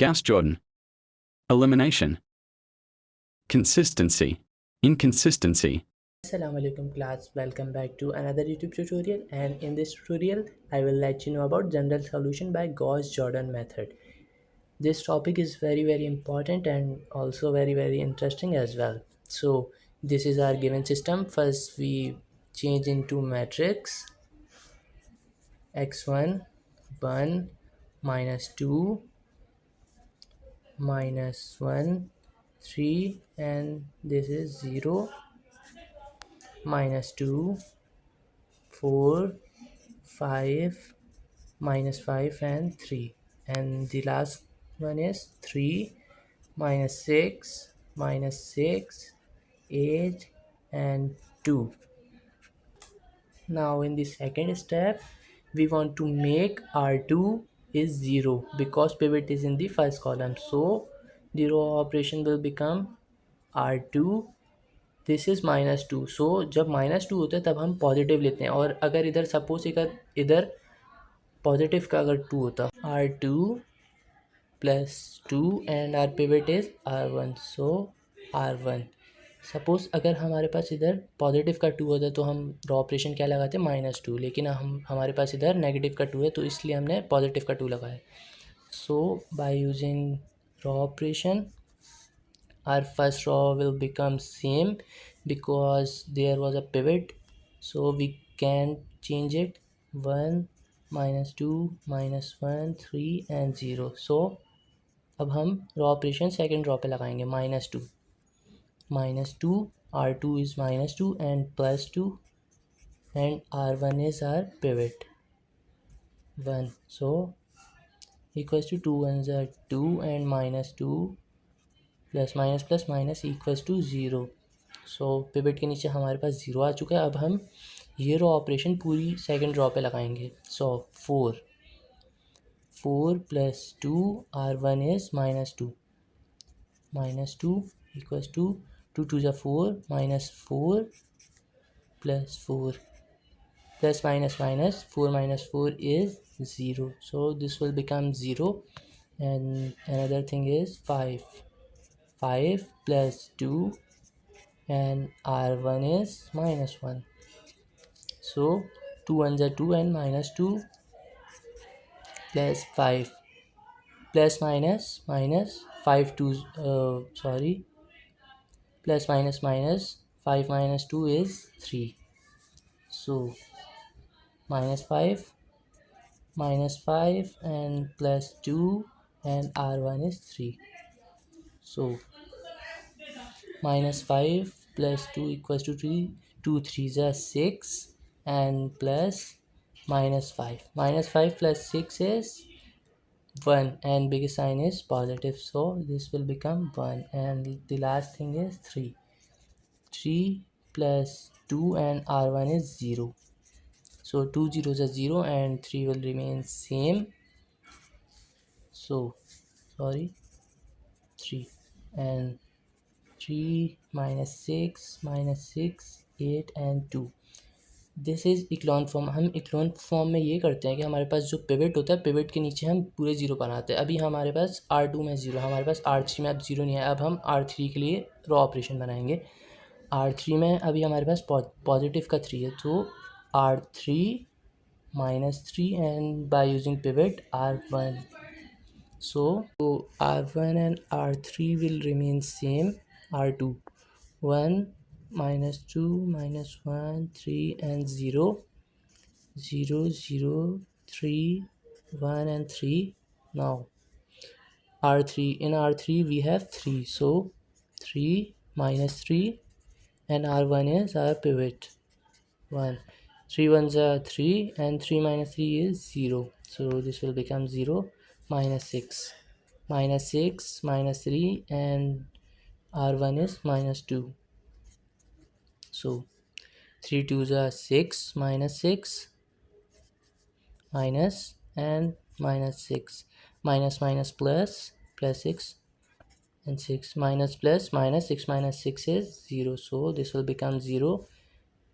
Gauss-Jordan. Elimination. Consistency. Inconsistency. Assalamualaikum class, welcome back to another YouTube tutorial, and in this tutorial I will let you know about general solution by Gauss-Jordan method. This topic is very important and also very interesting as well. So this is our given system. First we change into matrix x1 1 minus 2 minus 1 3, and this is 0 minus 2 4 5 minus 5 and 3, and the last one is 3 minus 6 minus 6 8 and 2. Now in the second step we want to make r2 is 0 because pivot is in the first column, so the row operation will become r2 this is -2. सो जब -2 होता है तब हम positive लेते हैं, और अगर इधर सपोज इधर पॉजिटिव का अगर 2 होता r2 + 2 and R pivot is r1, so r1. Suppose अगर हमारे पास इधर पॉजिटिव का 2 होता तो हम रॉ ऑपरेशन क्या लगाते -2, लेकिन हमारे पास इधर नेगेटिव का 2 है तो इसलिए हमने पॉजिटिव का 2 लगाया. So by using row operation our first row will become same because there was a pivot, so we can change it 1 -2 -1 3 and 0. so अब हम रॉ ऑपरेशन सेकेंड रॉ पे लगाएंगे -2 r2 is -2 and +2 and r1 is our pivot 1, so equals to 2 1s are 2 and -2 plus minus equals to 0. So pivot के नीचे हमारे पास 0 आ चुका है. अब हम ये रो ऑपरेशन पूरी सेकंड रो पे लगाएंगे. सो 4 + 2 r1 इज़ -2 इक्वल्स टू 2 2 ज़ा 4 -4 + 4 plus minus 4 - 4 is 0, so this will become 0. And another thing is 5 + 2 and r1 is -1, so 2 1s are 2 and -2 plus 5 plus minus 5 2 plus minus 5 minus 2 is 3, so -5 and plus 2 and r1 is 3, so -5 plus 2 equals to 3, 2 3s are 6 and plus -5 plus 6 is 1 and biggest sign is positive, so this will become 1. And the last thing is 3 plus 2 and r1 is 0, so 2 zeros are 0 and 3 will remain same, so 3 and 3 - 6 8 and 2. This is echelon form. हम echelon form में ये करते हैं कि हमारे पास जो pivot होता है, पिवट के नीचे हम पूरे 0 बनाते हैं. अभी हमारे पास r2 में 0, हमारे पास r3 में अब 0 नहीं है. अब हम r3 के लिए रॉ ऑपरेशन बनाएंगे. r3 में अभी हमारे पास पॉजिटिव का 3 है, तो r3 -3 and by using pivot r1, so r1 and r3 will remain same. r2 1 -2 -1 3 and 0 0 0 3 1 and 3. Now r3, in r3 we have 3, so 3 -3 and r1 is our pivot 1. 3 1s are 3 and 3 minus 3 is 0, so this will become 0 -6 -3 and r1 is -2, so 3 2s are 6 -6 minus and -6 minus plus 6 and 6 minus plus -6 minus 6 is 0, so this will become 0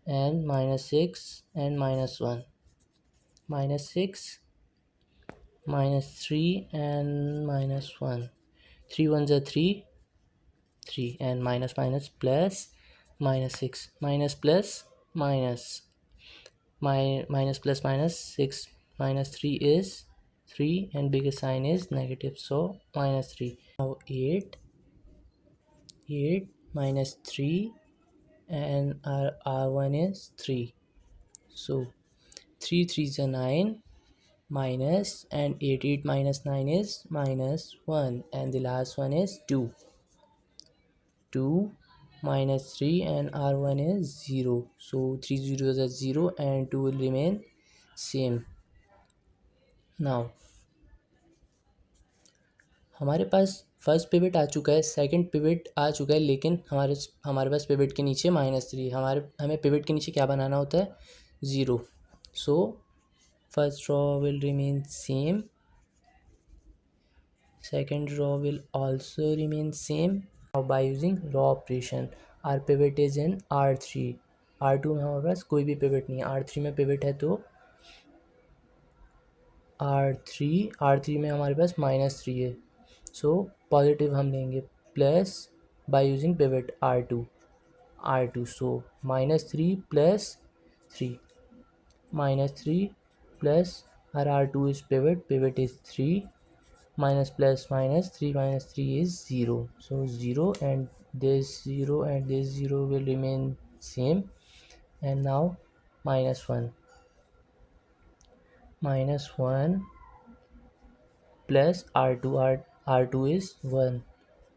and -6 and -1 -6 -3 and -1. 3 ones are 3, 3 and minus minus plus -6 minus plus minus minus plus minus 6 minus 3 is 3 and biggest sign is negative, so -3. Now 8 minus 3 and our R1 is 3, so 3 3s are 9 minus and 8 minus 9 is -1 and the last one is 2 minus 3 and R1 is 0, so 3 zeros are 0 and 2 will remain same. Now हमारे पास first pivot आ चुका है, second pivot आ चुका है, लेकिन हमारे पास pivot के नीचे -3 हमें पिवट के नीचे क्या बनाना होता है, 0. So first row will remain same, second row will also remain same. Now by using row operation our pivot is in R3. R2 में हमारे पास कोई भी पिवट नहीं है, R3 में पिवट है, तो R3 में हमारे पास -3 है, सो पॉजिटिव हम लेंगे, plus by using pivot R2, so -3 plus 3 plus our R2 is pivot is 3 minus plus minus 3 minus 3 is 0, so 0 and this 0 and this 0 will remain same. And now -1 plus R2 is 1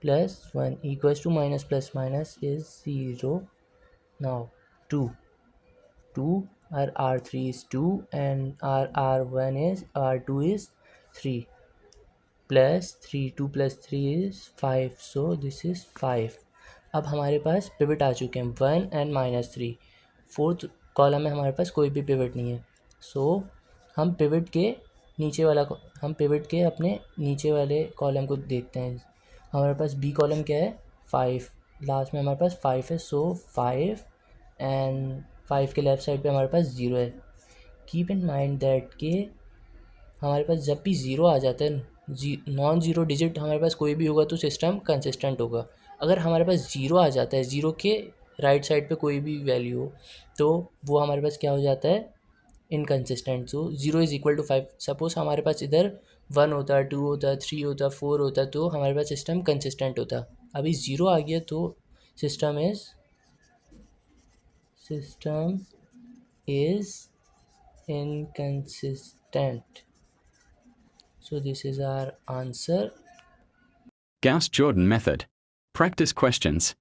plus 1 equals to minus plus minus is 0. Now 2 our R3 is 2 and our R1 is R2 is 3 plus 3 2 plus 3 is 5, so this is 5. अब हमारे पास pivot आ चुके हैं 1 and -3. Fourth column में हमारे पास कोई भी pivot नहीं है, सो हम पिवट के अपने नीचे वाले कॉलम को देखते हैं. हमारे पास बी कॉलम क्या है, 5, लास्ट में हमारे पास 5 है, सो 5 एंड 5 के लेफ्ट साइड पे हमारे पास 0 है. कीप इन माइंड दैट कि हमारे पास जब भी 0 आ जाता है, नॉन ज़ीरो डिजिट हमारे पास कोई भी होगा तो सिस्टम कंसिस्टेंट होगा. अगर हमारे पास 0 आ जाता है, 0 के राइट साइड पे कोई भी वैल्यू हो, तो वो हमारे पास क्या हो जाता है, inconsistent. So 0 is equal to 5. Suppose हमारे पास इधर 1 होता, 2 होता, 3 होता, 4 होता, तो हमारे पास सिस्टम कंसिस्टेंट होता. अभी 0 आ गया तो system is inconsistent. So this is our answer. Gauss-Jordan method. Practice questions.